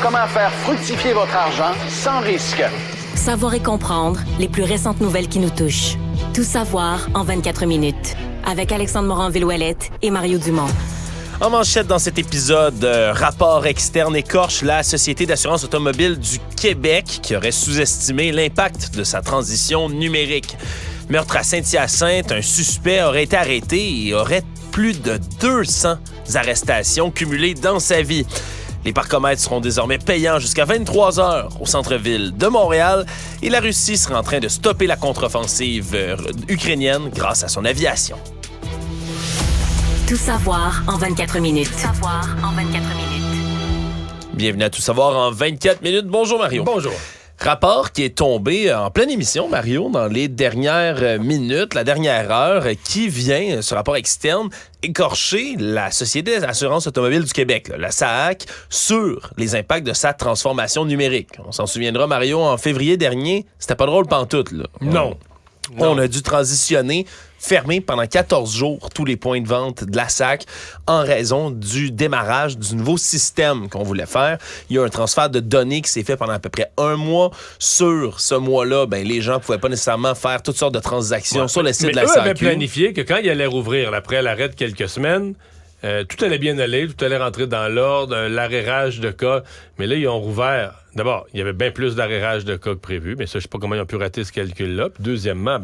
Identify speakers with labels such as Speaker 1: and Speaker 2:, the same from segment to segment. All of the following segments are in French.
Speaker 1: Comment faire fructifier votre argent sans risque.
Speaker 2: Savoir et comprendre les plus récentes nouvelles qui nous touchent. Tout savoir en 24 minutes. Avec Alexandre Morin-Villouellette et Mario Dumont.
Speaker 3: En manchette dans cet épisode, rapport externe écorche la Société d'assurance automobile du Québec qui aurait sous-estimé l'impact de sa transition numérique. Meurtre à Saint-Hyacinthe, un suspect aurait été arrêté et aurait plus de 200 arrestations cumulées dans sa vie. Les parcomètres seront désormais payants jusqu'à 23 heures au centre-ville de Montréal et la Russie sera en train de stopper la contre-offensive ukrainienne grâce à son aviation.
Speaker 2: Tout savoir en 24 minutes.
Speaker 3: Bienvenue à Tout savoir en 24 minutes. Bonjour Mario.
Speaker 4: Bonjour.
Speaker 3: Rapport qui est tombé en pleine émission, Mario, dans les dernières minutes, la dernière heure, qui vient, ce rapport externe, écorcher la Société d'assurance automobile du Québec, la SAAQ, sur les impacts de sa transformation numérique. On s'en souviendra, Mario, en février dernier, c'était pas drôle pantoute, là.
Speaker 4: Non.
Speaker 3: On a dû transitionner, fermer pendant 14 jours tous les points de vente de la SAAQ en raison du démarrage du nouveau système qu'on voulait faire. Il y a un transfert de données qui s'est fait pendant à peu près un mois. Sur ce mois-là, les gens ne pouvaient pas nécessairement faire toutes sortes de transactions sur le site de la SAAQ.
Speaker 4: Mais eux avaient planifié que quand ils allaient rouvrir, après l'arrêt de quelques semaines, tout allait bien aller, tout allait rentrer dans l'ordre, l'arrérage de cas. Mais là, ils ont rouvert. D'abord, il y avait bien plus d'arrérage de cas que prévu, mais ça, je sais pas comment ils ont pu rater ce calcul-là. Puis deuxièmement,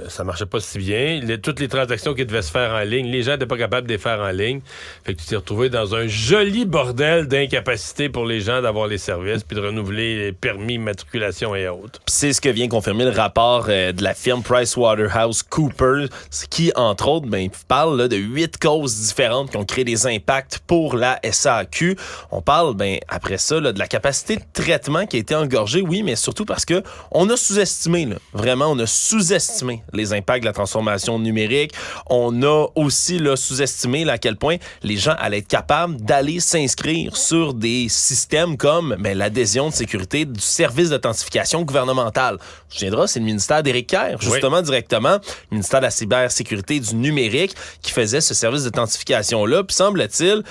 Speaker 4: ça marchait pas si bien. Toutes les transactions qui devaient se faire en ligne, les gens n'étaient pas capables de les faire en ligne. Fait que tu t'es retrouvé dans un joli bordel d'incapacité pour les gens d'avoir les services puis de renouveler les permis, immatriculation et autres.
Speaker 3: Puis c'est ce que vient confirmer le rapport de la firme PricewaterhouseCoopers, qui, entre autres, parle là, de 8 causes différentes qui ont créé des impacts pour la SAAQ. On parle, après ça, là, de la capacité de traitement qui a été engorgée, oui, mais surtout parce que on a sous-estimé, là, vraiment, on a sous-estimé les impacts de la transformation numérique. On a aussi là, sous-estimé là, à quel point les gens allaient être capables d'aller s'inscrire sur des systèmes comme l'adhésion de sécurité du service d'authentification gouvernementale. Je me souviendrai, c'est le ministère d'Éric Kerr, justement, directement, le ministère de la cybersécurité du numérique, qui faisait ce service d'authentification-là. Puis semble-t-il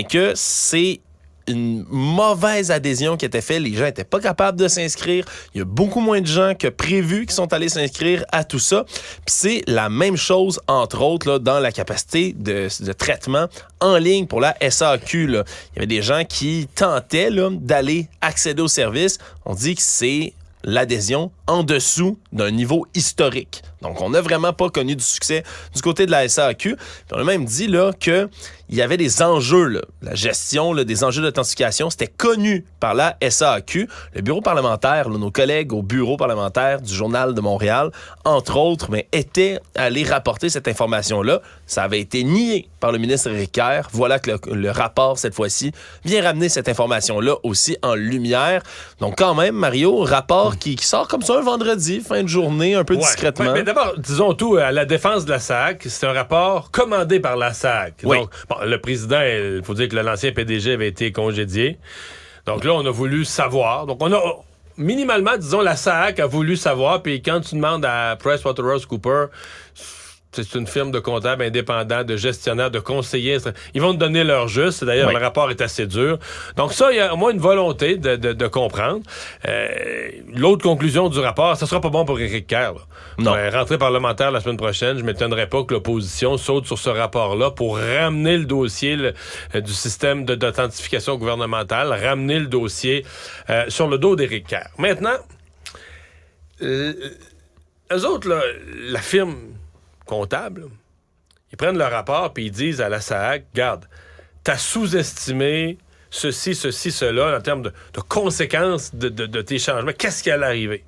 Speaker 3: que c'est une mauvaise adhésion qui était faite. Les gens n'étaient pas capables de s'inscrire. Il y a beaucoup moins de gens que prévu qui sont allés s'inscrire à tout ça. Puis c'est la même chose, entre autres, là, dans la capacité de traitement en ligne pour la SAQ. Là. Il y avait des gens qui tentaient là, d'aller accéder au service. On dit que c'est l'adhésion en dessous d'un niveau historique. Donc, on n'a vraiment pas connu du succès du côté de la SAQ. Puis on a même dit là, que il y avait des enjeux, là. La gestion là, des enjeux d'authentification, c'était connu par la SAQ. Le bureau parlementaire, là, nos collègues au bureau parlementaire du Journal de Montréal, entre autres, étaient allés rapporter cette information-là. Ça avait été nié par le ministre Éric Kerr. Voilà que le rapport, cette fois-ci, vient ramener cette information-là aussi en lumière. Donc, quand même, Mario, rapport qui sort comme ça un vendredi, fin de journée, un peu discrètement.
Speaker 4: Mais d'abord, disons tout, à la défense de la SAAQ, c'est un rapport commandé par la SAAQ.
Speaker 3: Oui.
Speaker 4: Donc, le président, il faut dire que l'ancien PDG avait été congédié. Donc là, on a voulu savoir. Donc, on a minimalement, disons, la SAAQ a voulu savoir. Puis quand tu demandes à PricewaterhouseCoopers, c'est une firme de comptables indépendants, de gestionnaires, de conseillers. Ils vont te donner leur juste. D'ailleurs, le rapport est assez dur. Donc ça, il y a au moins une volonté de comprendre. L'autre conclusion du rapport, ça sera pas bon pour Éric Kerr.
Speaker 3: Non.
Speaker 4: Rentrée parlementaire la semaine prochaine, je m'étonnerais pas que l'opposition saute sur ce rapport-là pour ramener le dossier du système d'authentification gouvernementale, ramener le dossier sur le dos d'Éric Kerr. Maintenant, eux autres, là, la firme comptable, ils prennent le rapport puis ils disent à la SAAQ, regarde, t'as sous-estimé ceci, cela en termes de conséquences de tes changements. Qu'est-ce qui allait arriver?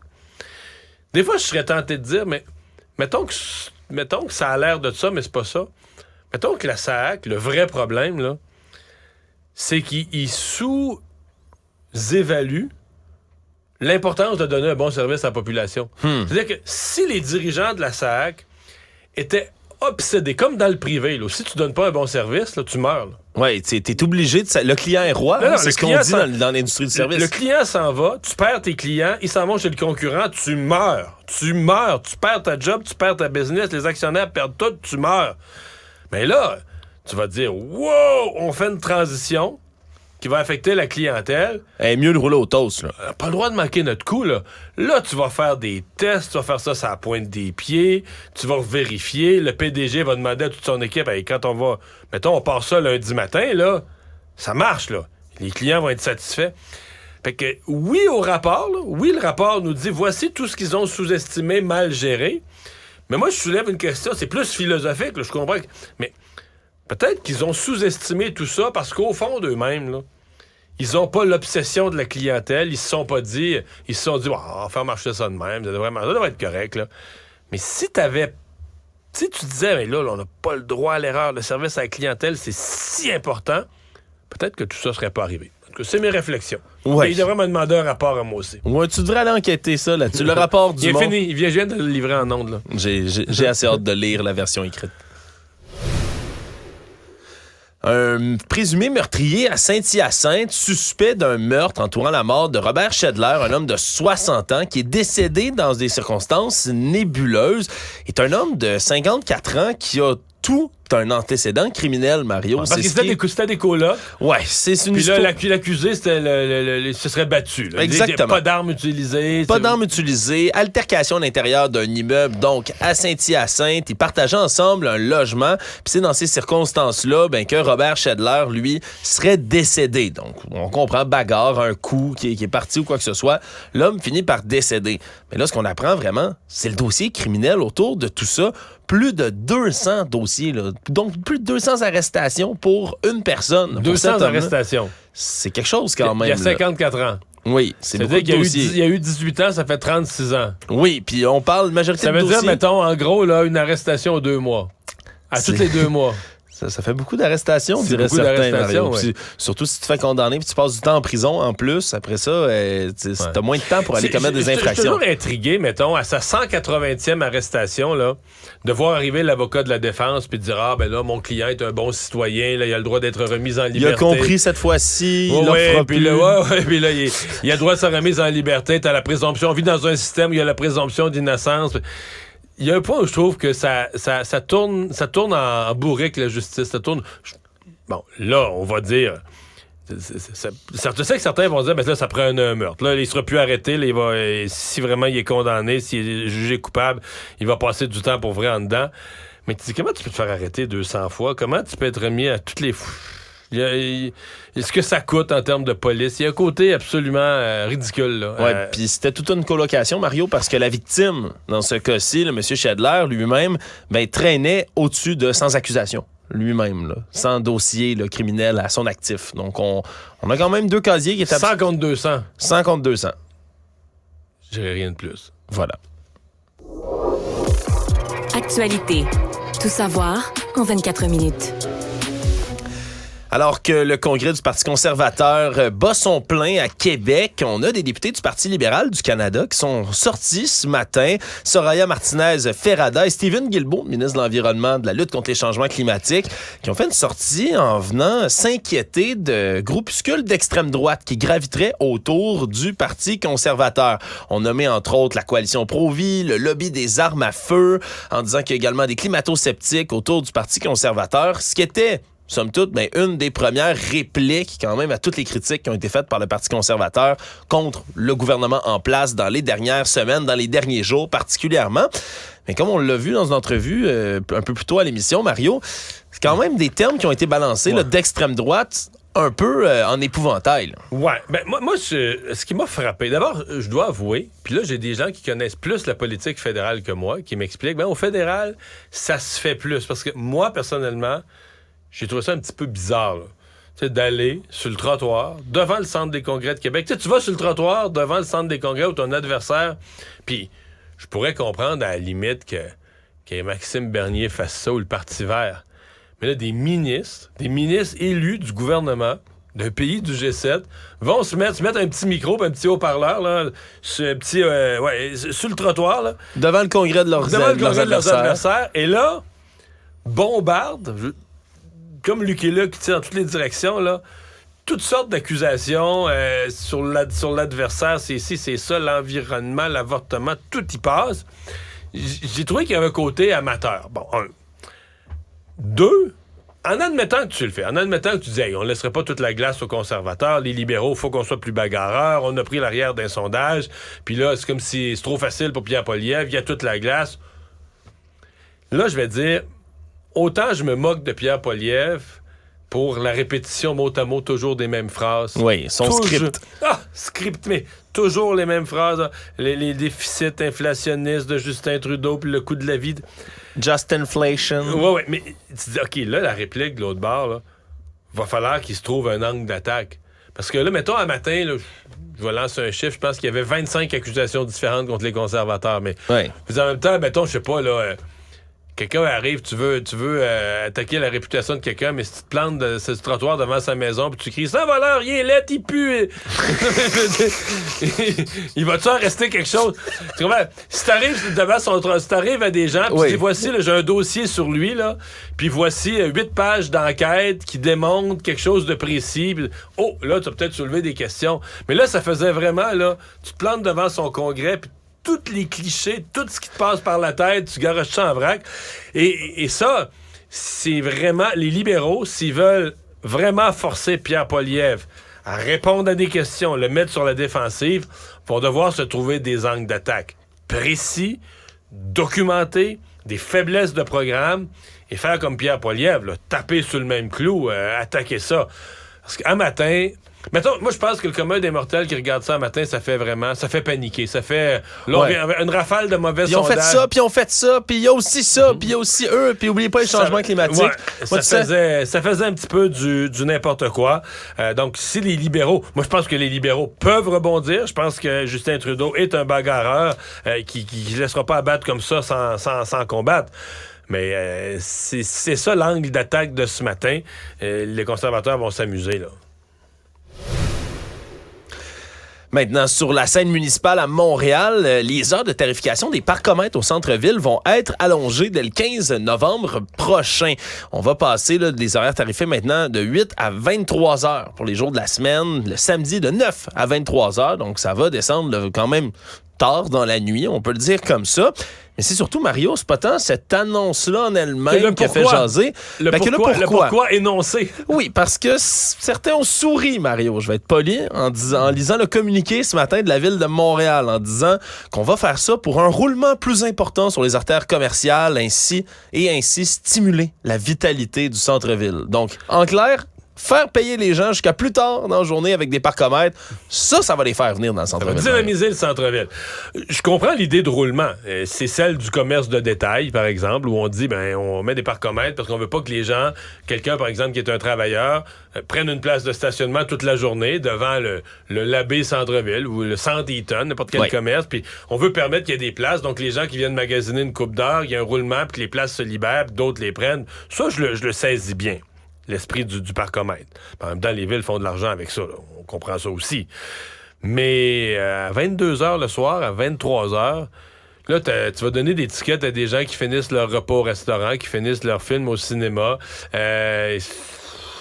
Speaker 4: Des fois, je serais tenté de dire, mais mettons que ça a l'air de ça, mais c'est pas ça. Mettons que la SAAQ, le vrai problème, là, c'est qu'ils sous-évaluent l'importance de donner un bon service à la population. C'est-à-dire que si les dirigeants de la SAAQ étaient obsédés, comme dans le privé, là, si tu donnes pas un bon service, là, tu meurs.
Speaker 3: Oui, t'es obligé de... Le client est roi, c'est ce qu'on dit dans l'industrie du service.
Speaker 4: Le client s'en va, tu perds tes clients, ils s'en vont chez le concurrent, tu meurs. Tu perds ta job, tu perds ta business, les actionnaires perdent tout, tu meurs. Mais là, tu vas te dire, wow, on fait une transition, qui va affecter la clientèle.
Speaker 3: Mieux de rouler au toast, là.
Speaker 4: On n'a pas le droit de manquer notre coup, là. Là, tu vas faire des tests, tu vas faire ça sur la pointe des pieds, tu vas vérifier, le PDG va demander à toute son équipe, hey, quand on va, mettons, on part ça lundi matin, là, ça marche, là. Les clients vont être satisfaits. Fait que, oui, au rapport, là, oui, le rapport nous dit, voici tout ce qu'ils ont sous-estimé, mal géré. Mais moi, je soulève une question, c'est plus philosophique, là, je comprends. Mais peut-être qu'ils ont sous-estimé tout ça parce qu'au fond d'eux-mêmes, là, ils n'ont pas l'obsession de la clientèle. Ils se sont dit, on va faire marcher ça de même. Ça devrait être correct, là. Mais si tu disais, mais là, on n'a pas le droit à l'erreur. Le service à la clientèle, c'est si important. Peut-être que tout ça ne serait pas arrivé. C'est mes réflexions.
Speaker 3: Ouais.
Speaker 4: Il devrait me demander un rapport à moi aussi.
Speaker 3: Ouais, tu devrais aller enquêter ça là-dessus. Le rapport du
Speaker 4: Il est
Speaker 3: monde.
Speaker 4: fini. Il vient de le livrer en ondes, là.
Speaker 3: J'ai assez hâte de lire la version écrite. Un présumé meurtrier à Saint-Hyacinthe, suspect d'un meurtre entourant la mort de Robert Shedler, un homme de 60 ans qui est décédé dans des circonstances nébuleuses, est un homme de 54 ans qui a tout un antécédent criminel, Mario.
Speaker 4: Parce que c'était des colocs.
Speaker 3: Ouais, c'est une
Speaker 4: Puis là,
Speaker 3: histoire...
Speaker 4: l'accusé, se serait battu. Là.
Speaker 3: Exactement.
Speaker 4: Pas d'armes utilisées.
Speaker 3: Pas d'armes utilisées. Altercation à l'intérieur d'un immeuble, donc à Saint-Hyacinthe. Ils partageaient ensemble un logement. Puis c'est dans ces circonstances-là que Robert Shedler, lui, serait décédé. Donc, on comprend, bagarre, un coup qui est parti ou quoi que ce soit. L'homme finit par décéder. Mais là, ce qu'on apprend vraiment, c'est le dossier criminel autour de tout ça. Plus de 200 dossiers, là. Donc plus de 200 arrestations pour une personne.
Speaker 4: 200 arrestations.
Speaker 3: C'est quelque chose quand même.
Speaker 4: Il y a 54 ans.
Speaker 3: Oui, c'est beaucoup de dossiers.
Speaker 4: Il y a eu 18 ans, ça fait 36 ans.
Speaker 3: Oui, puis on parle majorité de dossiers.
Speaker 4: Ça veut dire, mettons, en gros, là, une arrestation aux 2 mois. Tous les 2 mois.
Speaker 3: Ça fait beaucoup d'arrestations,
Speaker 4: c'est
Speaker 3: dirait
Speaker 4: beaucoup
Speaker 3: certains,
Speaker 4: d'arrestations,
Speaker 3: Mario. Surtout si tu te fais condamner puis tu passes du temps en prison en plus. Après ça, t'as moins de temps pour aller commettre des infractions.
Speaker 4: Je suis toujours intrigué, mettons, à sa 180e arrestation, là, de voir arriver l'avocat de la défense puis de dire, ah, ben là, mon client est un bon citoyen, là, il a le droit d'être remis en liberté.
Speaker 3: Il a compris cette fois-ci, il
Speaker 4: l'en
Speaker 3: fera plus.
Speaker 4: Puis là, il a le droit de sa remise en liberté, t'as la présomption. On vit dans un système où il y a la présomption d'innocence. Il y a un point où je trouve que ça tourne en bourrique, la justice. Ça tourne... Bon, là, on va dire... Je sais que certains vont dire, mais là, ça prend un meurtre. Là, il sera plus arrêté. Là, si vraiment il est condamné, s'il est jugé coupable, il va passer du temps pour vrai en dedans. Mais tu dis, comment tu peux te faire arrêter 200 fois? Comment tu peux être remis à toutes les... Est-ce que ça coûte en termes de police? Il y a un côté absolument ridicule. Là.
Speaker 3: Ouais, puis c'était toute une colocation, Mario, parce que la victime, dans ce cas-ci, le M. Shedler, lui-même, traînait au-dessus de sans accusation. Lui-même, là, sans dossier criminel à son actif. Donc, on a quand même 2 casiers qui étaient...
Speaker 4: 100 contre 200.
Speaker 3: 100 contre 200.
Speaker 4: Je dirais rien de plus.
Speaker 3: Voilà.
Speaker 2: Actualité. Tout savoir en 24 minutes.
Speaker 3: Alors que le congrès du Parti conservateur bat son plein à Québec, on a des députés du Parti libéral du Canada qui sont sortis ce matin. Soraya Martinez-Ferrada et Stephen Guilbeault, ministre de l'Environnement, de la lutte contre les changements climatiques, qui ont fait une sortie en venant s'inquiéter de groupuscules d'extrême droite qui graviteraient autour du Parti conservateur. On nommait entre autres la coalition Pro-Vie, le lobby des armes à feu, en disant qu'il y a également des climato-sceptiques autour du Parti conservateur, ce qui était... somme toute, une des premières répliques quand même à toutes les critiques qui ont été faites par le Parti conservateur contre le gouvernement en place dans les dernières semaines, dans les derniers jours particulièrement. Mais comme on l'a vu dans une entrevue un peu plus tôt à l'émission, Mario, c'est quand même des termes qui ont été balancés là, d'extrême droite un peu en épouvantail. Là.
Speaker 4: Ouais. Moi, ce qui m'a frappé, d'abord, je dois avouer, puis là, j'ai des gens qui connaissent plus la politique fédérale que moi, qui m'expliquent, au fédéral, ça se fait plus. Parce que moi, personnellement, j'ai trouvé ça un petit peu bizarre, là. D'aller sur le trottoir, devant le centre des congrès de Québec. Tu vas sur le trottoir, devant le centre des congrès où ton adversaire... Puis, je pourrais comprendre, à la limite, que Maxime Bernier fasse ça ou le Parti vert. Mais là, des ministres élus du gouvernement, d'un pays du G7, vont se mettre un petit micro, un petit haut-parleur, là, sur le trottoir, là.
Speaker 3: Devant le congrès de leurs
Speaker 4: adversaires. Et là, bombarde... comme Lucky Luke qui tire dans toutes les directions, là, toutes sortes d'accusations sur l'adversaire, c'est ici, c'est ça, l'environnement, l'avortement, tout y passe. J'ai trouvé qu'il y avait un côté amateur. Bon, 1. 2, En admettant que tu le fais, en admettant que tu dis, hey, on ne laisserait pas toute la glace aux conservateurs, les libéraux, il faut qu'on soit plus bagarreurs, on a pris l'arrière d'un sondage, puis là, c'est comme si c'est trop facile pour Pierre Poilievre, il y a toute la glace. Là, je vais dire, autant je me moque de Pierre Poilievre pour la répétition mot à mot toujours des mêmes phrases.
Speaker 3: Oui, son script.
Speaker 4: Script, mais toujours les mêmes phrases. Les déficits inflationnistes de Justin Trudeau, puis le coût de la vie.
Speaker 3: Just inflation.
Speaker 4: Oui, mais tu dis, OK, là, la réplique de l'autre bord, là, va falloir qu'il se trouve un angle d'attaque. Parce que là, mettons, un matin, là, je vais lancer un chiffre, je pense qu'il y avait 25 accusations différentes contre les conservateurs. Mais en même temps, mettons, je sais pas, là... quelqu'un arrive, tu veux attaquer la réputation de quelqu'un, mais si tu te plantes de ce trottoir devant sa maison, puis tu cries « Ça voleur, il est laid, il pue! » Il va-tu en rester quelque chose? Tu comprends? Si t'arrives devant si t'arrives à des gens, puis tu dis « Voici, là, j'ai un dossier sur lui, là, puis voici 8 pages d'enquête qui démontrent quelque chose de précis. » Oh, là, tu as peut-être soulevé des questions. Mais là, ça faisait vraiment, là, tu te plantes devant son congrès, puis tous les clichés, tout ce qui te passe par la tête, tu garoches ça en vrac. Et ça, c'est vraiment... Les libéraux, s'ils veulent vraiment forcer Pierre Poilievre à répondre à des questions, le mettre sur la défensive, vont devoir se trouver des angles d'attaque précis, documentés, des faiblesses de programme, et faire comme Pierre Poilievre, là, taper sur le même clou, attaquer ça. Parce qu'un matin... Mettons, moi, je pense que le commun des mortels qui regarde ça un matin, ça fait paniquer. Ça fait une rafale de mauvais sondages.
Speaker 3: Ils ont fait ça, puis ils ont fait ça, puis il y a aussi ça, puis il y a aussi eux, puis n'oubliez pas les changements climatiques.
Speaker 4: Ouais, ça faisait un petit peu du n'importe quoi. Donc, si les libéraux... Moi, je pense que les libéraux peuvent rebondir. Je pense que Justin Trudeau est un bagarreur qui ne laissera pas abattre comme ça sans combattre. Mais c'est ça l'angle d'attaque de ce matin. Les conservateurs vont s'amuser, là.
Speaker 3: Maintenant, sur la scène municipale à Montréal, les heures de tarification des parcomètres au centre-ville vont être allongées dès le 15 novembre prochain. On va passer des horaires tarifés maintenant de 8 à 23 heures pour les jours de la semaine, le samedi de 9 à 23 heures. Donc, ça va descendre quand même tard dans la nuit, on peut le dire comme ça. Mais c'est surtout, Mario, c'est pas tant cette annonce-là en elle-même qui a fait jaser.
Speaker 4: Le pourquoi énoncé.
Speaker 3: Oui, parce que certains ont souri, Mario. Je vais être poli en lisant le communiqué ce matin de la Ville de Montréal en disant qu'on va faire ça pour un roulement plus important sur les artères commerciales ainsi stimuler la vitalité du centre-ville. Donc, en clair, faire payer les gens jusqu'à plus tard dans la journée avec des parcomètres, ça va les faire venir dans le centre-ville.
Speaker 4: Ça va dynamiser le centre-ville. Je comprends l'idée de roulement. C'est celle du commerce de détail, par exemple, où on dit, on met des parcomètres parce qu'on veut pas que les gens, quelqu'un, par exemple, qui est un travailleur, prenne une place de stationnement toute la journée devant le Labbé centre-ville ou le Centre Eaton, n'importe quel commerce, puis on veut permettre qu'il y ait des places, donc les gens qui viennent magasiner une coupe d'heure, il y a un roulement, puis que les places se libèrent, puis d'autres les prennent. Ça, je le saisis bien. L'esprit du parcomètre. En même temps, les villes font de l'argent avec ça. Là. On comprend ça aussi. Mais à 22h le soir, à 23h, là, tu vas donner des tickets à des gens qui finissent leur repas au restaurant, qui finissent leur film au cinéma. Je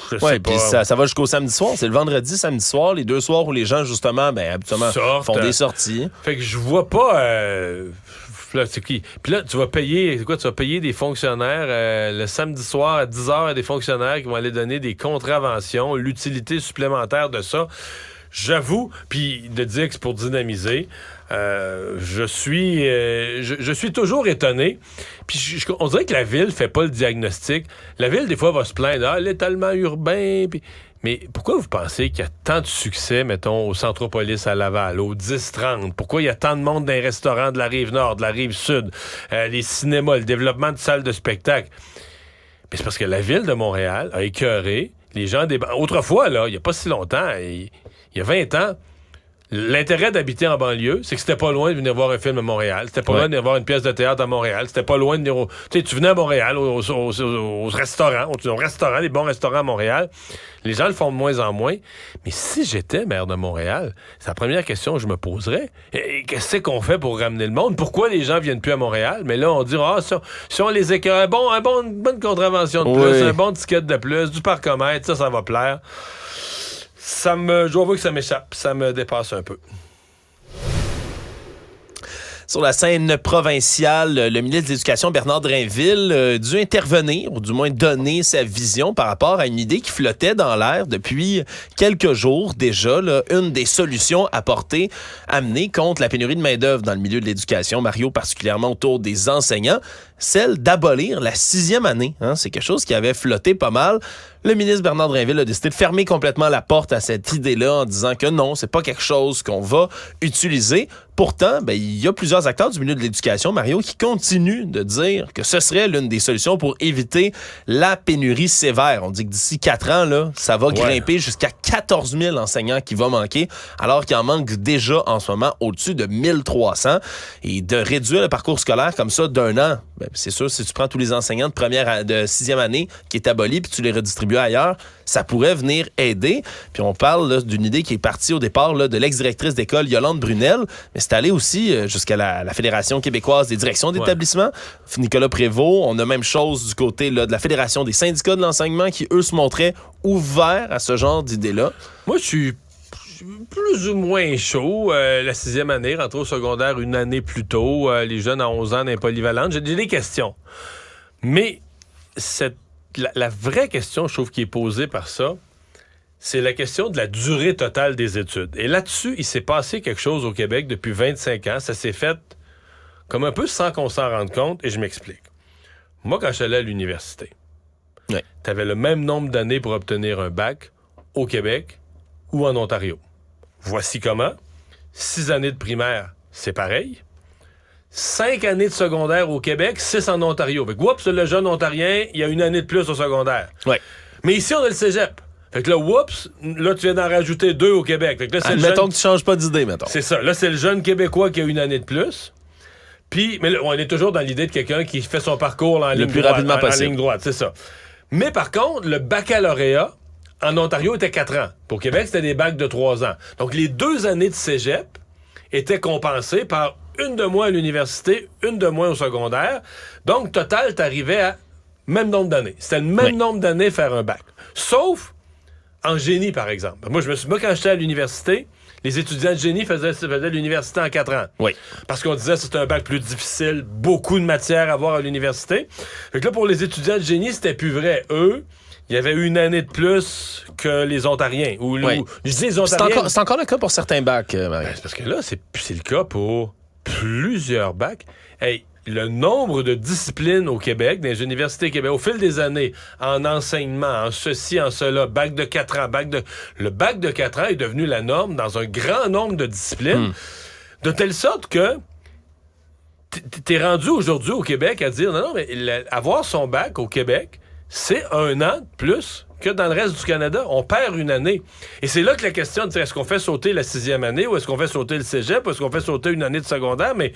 Speaker 4: sais pas.
Speaker 3: Puis ça va jusqu'au samedi soir. C'est le vendredi, samedi soir, les 2 soirs où les gens, justement, habituellement, font des sorties.
Speaker 4: Fait que je vois pas... Là, puis là, tu vas payer des fonctionnaires le samedi soir à 10h, des fonctionnaires qui vont aller donner des contraventions, l'utilité supplémentaire de ça. J'avoue, puis de dire que c'est pour dynamiser, je suis toujours étonné. Puis on dirait que la ville fait pas le diagnostic. La ville, des fois, va se plaindre. L'étalement urbain, puis... Mais pourquoi vous pensez qu'il y a tant de succès, mettons, au Centropolis à Laval, au 10-30? Pourquoi il y a tant de monde dans les restaurants de la Rive-Nord, de la Rive-Sud, les cinémas, le développement de salles de spectacle? Mais c'est parce que la Ville de Montréal a écœuré les gens des... Autrefois, là, il n'y a pas si longtemps, il y a 20 ans, l'intérêt d'habiter en banlieue, c'est que c'était pas loin de venir voir un film à Montréal. C'était pas loin de venir voir une pièce de théâtre à Montréal. C'était pas loin de venir... Tu venais à Montréal, au restaurant, les bons restaurants à Montréal. Les gens le font de moins en moins. Mais si j'étais maire de Montréal, c'est la première question que je me poserais. Qu'est-ce qu'on fait pour ramener le monde? Pourquoi les gens viennent plus à Montréal? Mais là, on dit, si on les écœure, une bonne contravention de plus, un bon ticket de plus, du parcomètre, ça va plaire. Je dois avouer que ça m'échappe. Ça me dépasse un peu.
Speaker 3: Sur la scène provinciale, le ministre de l'Éducation, Bernard Drainville, a dû intervenir, ou du moins donner sa vision par rapport à une idée qui flottait dans l'air depuis quelques jours déjà. Là, une des solutions amenées contre la pénurie de main-d'œuvre dans le milieu de l'éducation, Mario, particulièrement autour des enseignants, celle d'abolir la 6e année. Hein? C'est quelque chose qui avait flotté pas mal. Le ministre Bernard Drainville a décidé de fermer complètement la porte à cette idée-là en disant que non, c'est pas quelque chose qu'on va utiliser. Pourtant, il y a plusieurs acteurs du milieu de l'éducation, Mario, qui continuent de dire que ce serait l'une des solutions pour éviter la pénurie sévère. On dit que d'ici 4 ans, là, ça va grimper jusqu'à 14 000 enseignants qui vont manquer, alors qu'il en manque déjà en ce moment au-dessus de 1300. Et de réduire le parcours scolaire comme ça d'un an, c'est sûr, si tu prends tous les enseignants de 6e année qui est aboli puis tu les redistribues ailleurs, ça pourrait venir aider. Puis on parle là, d'une idée qui est partie au départ là, de l'ex-directrice d'école Yolande Brunel, mais c'est allé aussi jusqu'à la Fédération québécoise des directions d'établissement, Nicolas Prévost. On a même chose du côté là, de la Fédération des syndicats de l'enseignement qui, eux, se montraient ouverts à ce genre d'idée-là.
Speaker 4: Moi, je suis plus ou moins chaud. La 6e année, rentrer au secondaire une année plus tôt, les jeunes à 11 ans dans les polyvalentes. J'ai des questions. Mais la vraie question, je trouve, qui est posée par ça, c'est la question de la durée totale des études. Et là-dessus, il s'est passé quelque chose au Québec depuis 25 ans. Ça s'est fait comme un peu sans qu'on s'en rende compte, et je m'explique. Moi, quand j'allais à l'université, t'avais le même nombre d'années pour obtenir un bac au Québec ou en Ontario. Voici comment. 6 années de primaire, c'est pareil. 5 années de secondaire au Québec, 6 en Ontario. Fait que, oups, le jeune Ontarien, il y a une année de plus au secondaire.
Speaker 3: Ouais.
Speaker 4: Mais ici, on a le cégep. Fait que là, oups, là, tu viens d'en rajouter 2 au Québec. Fait que là, c'est
Speaker 3: mettons que tu changes pas d'idée, mettons.
Speaker 4: C'est ça. Là, c'est le jeune Québécois qui a une année de plus. Puis, mais là, on est toujours dans l'idée de quelqu'un qui fait son parcours là, en ligne droite. Le plus rapidement possible. En ligne droite, c'est ça. Mais par contre, le baccalauréat en Ontario était 4 ans. Pour Québec, c'était des bacs de 3 ans. Donc, les 2 années de cégep étaient compensées par une de moins à l'université, une de moins au secondaire. Donc, total, t'arrivais à même nombre d'années. C'était le même nombre d'années faire un bac. Sauf en génie, par exemple. Moi, quand j'étais à l'université, les étudiants de génie faisaient l'université en 4 ans.
Speaker 3: Oui.
Speaker 4: Parce qu'on disait que c'était un bac plus difficile, beaucoup de matières à voir à l'université. Fait que là, pour les étudiants de génie, c'était plus vrai. Eux, il y avait une année de plus que les Ontariens. Je dis les Ontariens.
Speaker 3: C'est encore le cas pour certains bacs, Marie.
Speaker 4: C'est parce que là, c'est le cas pour plusieurs bacs. Hey, le nombre de disciplines au Québec, dans les universités québécoises, au fil des années, en enseignement, en ceci, en cela, bac de 4 ans, le bac de 4 ans est devenu la norme dans un grand nombre de disciplines, de telle sorte que t'es rendu aujourd'hui au Québec à dire, non, mais avoir son bac au Québec, c'est 1 an de plus que dans le reste du Canada. On perd une année. Et c'est là que la question de dire, est-ce qu'on fait sauter la 6e année, ou est-ce qu'on fait sauter le cégep, ou est-ce qu'on fait sauter une année de secondaire, mais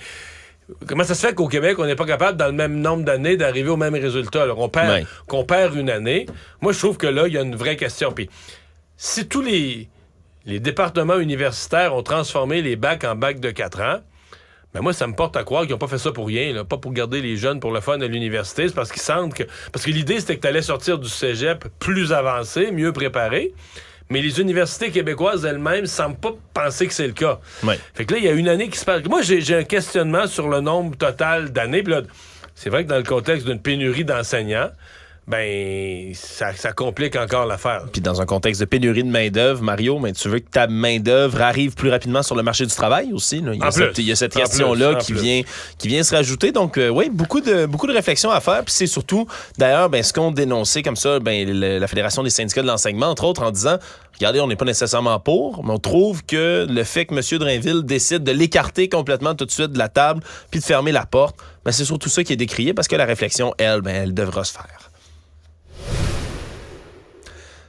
Speaker 4: comment ça se fait qu'au Québec, on n'est pas capable, dans le même nombre d'années, d'arriver au même résultat? Alors, qu'on perd une année. Moi, je trouve que là, il y a une vraie question. Puis, si tous les départements universitaires ont transformé les bacs en bacs de 4 ans, ben moi, ça me porte à croire qu'ils n'ont pas fait ça pour rien, là, pas pour garder les jeunes pour le fun à l'université. C'est parce qu'ils sentent que... Parce que l'idée, c'était que tu allais sortir du cégep plus avancé, mieux préparé. Mais les universités québécoises elles-mêmes semblent pas penser que c'est le cas. Ouais. Fait que là, il y a une année qui se passe. Moi, j'ai un questionnement sur le nombre total d'années. Puis là, c'est vrai que dans le contexte d'une pénurie d'enseignants, ben ça complique encore l'affaire. Puis
Speaker 3: dans un contexte de pénurie de main-d'œuvre, Mario, mais tu veux que ta main-d'œuvre arrive plus rapidement sur le marché du travail aussi. Là. Il y a cette question-là qui vient se rajouter. Donc, oui, beaucoup de réflexions à faire. Puis c'est surtout, d'ailleurs, ce qu'on dénonçait comme ça, la Fédération des syndicats de l'enseignement, entre autres, en disant, regardez, on n'est pas nécessairement pour, mais on trouve que le fait que M. Drainville décide de l'écarter complètement tout de suite de la table puis de fermer la porte, c'est surtout ça qui est décrié parce que la réflexion, elle devra se faire.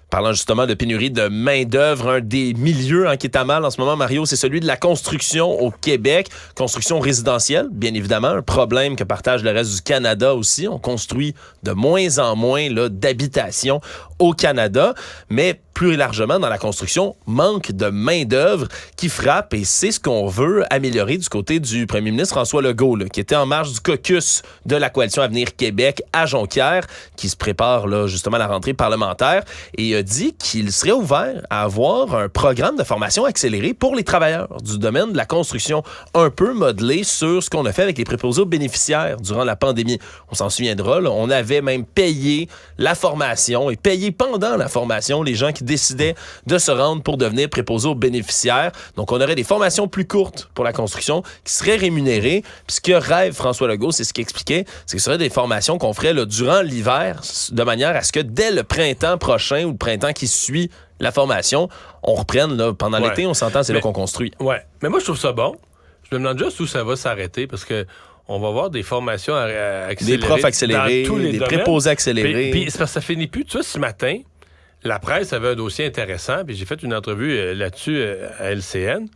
Speaker 3: Parlant justement de pénurie de main-d'œuvre, un des milieux qui est à mal en ce moment, Mario, c'est celui de la construction au Québec. Construction résidentielle, bien évidemment, un problème que partage le reste du Canada aussi. On construit de moins en moins d'habitations au Canada, mais plus largement dans la construction, manque de main-d'œuvre qui frappe et c'est ce qu'on veut améliorer du côté du premier ministre François Legault, là, qui était en marge du caucus de la coalition Avenir Québec à Jonquière, qui se prépare là, justement à la rentrée parlementaire et a dit qu'il serait ouvert à avoir un programme de formation accéléré pour les travailleurs du domaine de la construction, un peu modelé sur ce qu'on a fait avec les préposés aux bénéficiaires durant la pandémie. On s'en souviendra, là, on avait même payé la formation et payé pendant la formation les gens qui décidaient de se rendre pour devenir préposés aux bénéficiaires. Donc, on aurait des formations plus courtes pour la construction qui seraient rémunérées. Puis ce que rêve François Legault, c'est ce qu'il expliquait, c'est que ce serait des formations qu'on ferait là, durant l'hiver, de manière à ce que dès le printemps prochain ou le printemps qui suit la formation, on reprenne là, pendant l'été, on s'entend, c'est là qu'on construit.
Speaker 4: Ouais, mais moi, je trouve ça bon. Je me demande juste où ça va s'arrêter parce que on va avoir des formations accélérées. Des
Speaker 3: profs accélérés,
Speaker 4: dans tous les
Speaker 3: des
Speaker 4: domaines.
Speaker 3: préposés accélérés.
Speaker 4: Puis c'est parce que ça finit plus. Tu vois, ce matin, la presse avait un dossier intéressant, puis j'ai fait une entrevue là-dessus à LCN.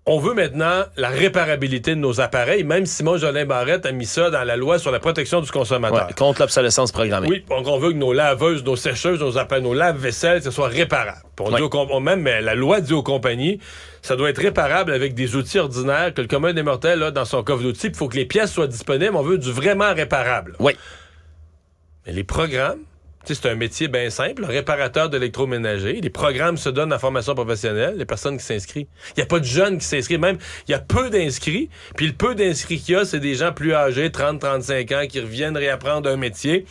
Speaker 4: On veut maintenant la réparabilité de nos appareils. Même Simon Jolin Barrette a mis ça dans la loi sur la protection du consommateur.
Speaker 3: Ouais, contre l'obsolescence programmée.
Speaker 4: Oui, donc on veut que nos laveuses, nos sécheuses, nos lave-vaisselle, que ce soit réparable. Puis on dit même la loi dit aux compagnies, ça doit être réparable avec des outils ordinaires que le commun des mortels a dans son coffre d'outils. Il faut que les pièces soient disponibles. On veut du vraiment réparable.
Speaker 3: Oui.
Speaker 4: Mais les programmes, c'est un métier bien simple, réparateur d'électroménager. Les programmes se donnent en formation professionnelle, les personnes qui s'inscrivent. Il n'y a pas de jeunes qui s'inscrivent, même il y a peu d'inscrits. Puis le peu d'inscrits qu'il y a, c'est des gens plus âgés, 30-35 ans, qui reviennent réapprendre un métier.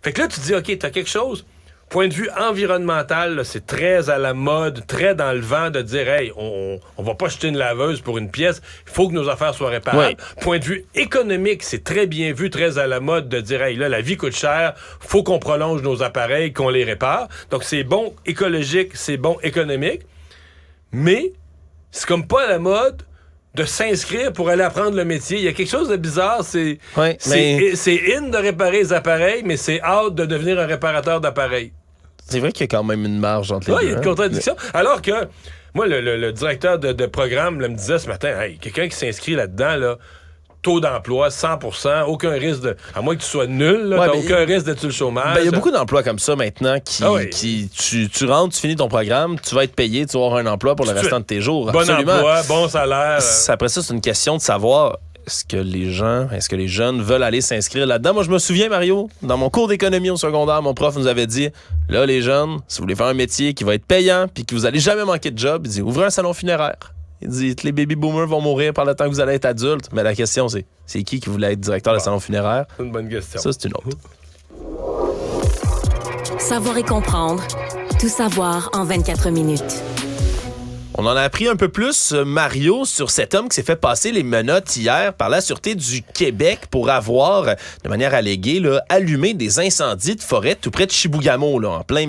Speaker 4: Fait que là, tu te dis, OK, t'as quelque chose. Point de vue environnemental, là, c'est très à la mode, très dans le vent de dire, hey, on va pas jeter une laveuse pour une pièce, il faut que nos affaires soient réparables. Ouais. Point de vue économique, c'est très bien vu, très à la mode de dire, hey, là, la vie coûte cher, faut qu'on prolonge nos appareils, qu'on les répare. Donc, c'est bon écologique, c'est bon économique, mais c'est comme pas à la mode de s'inscrire pour aller apprendre le métier. Il y a quelque chose de bizarre, c'est in de réparer les appareils, mais c'est out de devenir un réparateur d'appareils.
Speaker 3: C'est vrai qu'il y a quand même une marge entre les deux.
Speaker 4: Il y a une contradiction. Alors que, moi, le directeur de programme là, me disait ce matin, hey, quelqu'un qui s'inscrit là-dedans, là, taux d'emploi, 100%, aucun risque de... À moins que tu sois nul, là, t'as aucun risque d'être sur le chômage.
Speaker 3: Il y a beaucoup d'emplois comme ça maintenant qui tu rentres, tu finis ton programme, tu vas être payé, tu vas avoir un emploi pour le restant de tes jours.
Speaker 4: Bon
Speaker 3: Absolument.
Speaker 4: emploi, bon salaire.
Speaker 3: Après ça, c'est une question de savoir... Est-ce que les jeunes veulent aller s'inscrire là-dedans? Moi, je me souviens, Mario, dans mon cours d'économie au secondaire, mon prof nous avait dit, là, les jeunes, si vous voulez faire un métier qui va être payant puis que vous allez jamais manquer de job, il dit, ouvrez un salon funéraire. Il dit, les baby boomers vont mourir par le temps que vous allez être adulte. Mais la question, c'est qui voulait être directeur de salon funéraire?
Speaker 4: C'est une bonne question.
Speaker 3: Ça, c'est une autre.
Speaker 2: Savoir et comprendre. Tout savoir en 24 minutes.
Speaker 3: On en a appris un peu plus, Mario, sur cet homme qui s'est fait passer les menottes hier par la Sûreté du Québec pour avoir, de manière alléguée, là, allumé des incendies de forêt tout près de Chibougamau. Là, en plein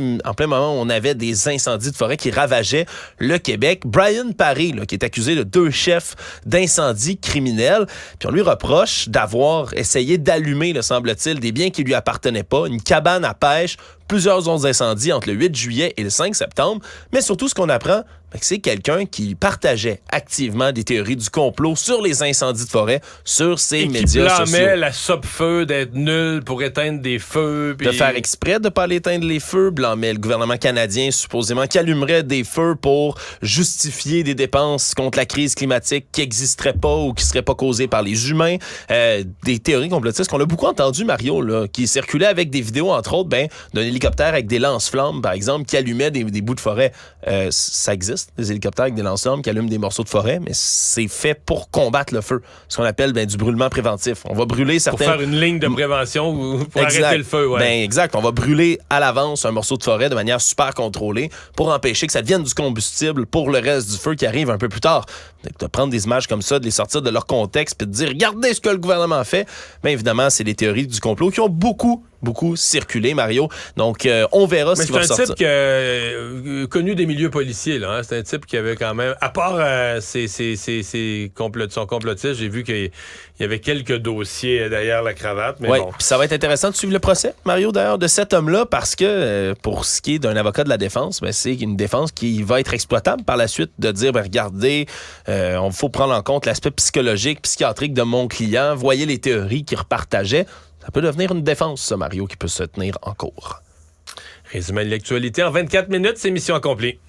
Speaker 3: moment où on avait des incendies de forêt qui ravageaient le Québec. Brian Paré, là, qui est accusé de 2 chefs d'incendie criminels. Puis on lui reproche d'avoir essayé d'allumer, là, semble-t-il, des biens qui lui appartenaient pas, une cabane à pêche, plusieurs zones d'incendie entre le 8 juillet et le 5 septembre. Mais surtout, ce qu'on apprend, c'est quelqu'un qui partageait activement des théories du complot sur les incendies de forêt sur ses médias sociaux.
Speaker 4: Qui blâmait la SOPFEU d'être nulle pour éteindre des feux.
Speaker 3: De faire exprès de ne pas aller éteindre les feux, blâmait le gouvernement canadien supposément qui allumerait des feux pour justifier des dépenses contre la crise climatique qui n'existeraient pas ou qui ne seraient pas causées par les humains. Des théories complotistes qu'on a beaucoup entendu, Mario, là, qui circulaient avec des vidéos, entre autres, d'un hélicoptère avec des lance-flammes, par exemple, qui allumait des bouts de forêt. Ça existe, des hélicoptères avec des lance-flammes qui allument des morceaux de forêt, mais c'est fait pour combattre le feu. Ce qu'on appelle du brûlement préventif. On va brûler certaines...
Speaker 4: Pour faire une ligne de prévention pour arrêter le feu. Ouais.
Speaker 3: Exact. On va brûler à l'avance un morceau de forêt de manière super contrôlée pour empêcher que ça devienne du combustible pour le reste du feu qui arrive un peu plus tard. De prendre des images comme ça, de les sortir de leur contexte puis de dire « Regardez ce que le gouvernement fait », bien évidemment, c'est les théories du complot qui ont beaucoup circulé, Mario. Donc, on verra ce qui va sortir.
Speaker 4: Mais c'est un type connu des milieux policiers, là. Hein? C'est un type qui avait quand même... À part son complotiste, j'ai vu qu'il y avait quelques dossiers derrière la cravate. Mais bon.
Speaker 3: Puis ça va être intéressant de suivre le procès, Mario, d'ailleurs, de cet homme-là, parce que pour ce qui est d'un avocat de la défense, c'est une défense qui va être exploitable par la suite, de dire, regardez, il faut prendre en compte l'aspect psychologique, psychiatrique de mon client, voyez les théories qu'il repartageait. Ça peut devenir une défense, ça, Mario, qui peut se tenir en cours.
Speaker 4: Résumé de l'actualité en 24 minutes, c'est mission accomplie.